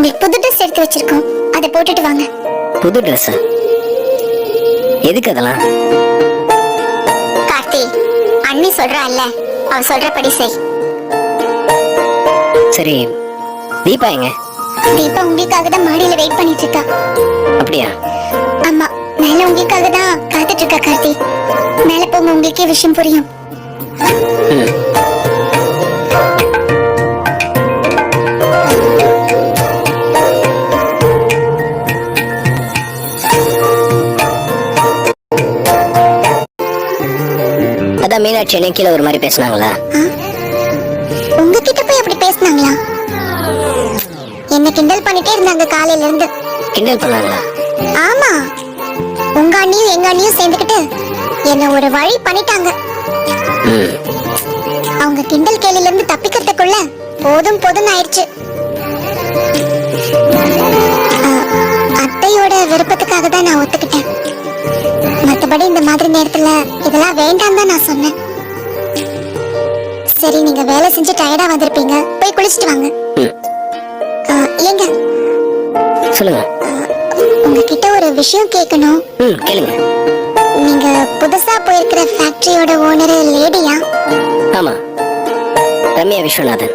உங்களுக்கு புது ட்ரெஸ் எடுத்து வச்சிருக்கோம், அதை போட்டுட்டு வாங்க. புது ட்ரெஸ்? எதுக்கு அதெல்லாம்? கார்த்தி, அண்ணி சொல்றாள்ல, அவ சொல்றபடி செய். சரி, தீபா எங்க? தீபா உங்களுக்காக தான் மாடியில வெயிட் பண்ணிட்டு இருக்கா. அப்படியா? ஆமா, மேல உங்களுக்காக தான் காத்துட்டு இருக்கா. கார்த்தி, மேல போங்க, உங்களுக்கே விஷயம் புரியும். அதான் மீனாட்சி என்ன கீழே ஒரு மாதிரி பேசினாங்களா? உங்ககிட்ட போய் அப்படி பேசினாங்களா? என்ன கிண்டல் பண்ணிட்டே இருந்தாங்க காலையில இருந்து. கிண்டல் பண்ணாங்களா? ஆமா, உங்க அண்ணியும் எங்க அண்ணியும் சேர்ந்துக்கிட்டு என்ன ஒரு வழி பண்ணிட்டாங்க. அவங்க கிண்டல் கேலில இருந்து தப்பிக்கிறதுக்குள்ள போதும் போதும் ஆயிடுச்சு. அத்தையோட விருப்பத்துக்காக தான் நான் ஒத்துக்கிட்டேன். மத்தபடி இந்த மாதிரி நேரத்துல இதெல்லாம் வேண்டாம் தான் நான் சொன்னேன். சரி, நீங்க வேலை செஞ்சு டயர்டா வந்திருப்பீங்க, போய் குளிச்சுட்டு வாங்க. ஏங்க, சொல்லுங்க. உங்ககிட்ட ஒரு விஷயம் கேட்கணும். கேளுங்க. நீங்க புதுசா போயிருக்கிற ஃபேக்டரியோட ஓனர் லேடியா? ஆமா, ரம்யா விஸ்வநாதன்.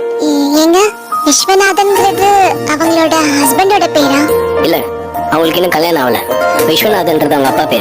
ஏங்க, விஸ்வநாதன்ங்கிறது அவங்களோட ஹஸ்பண்டோட பேரா? இல்ல, அவங்களுக்கு இன்னும் கல்யாணம் ஆகல. விஸ்வநாதன்ன்றது அவங்க அப்பா பேரு.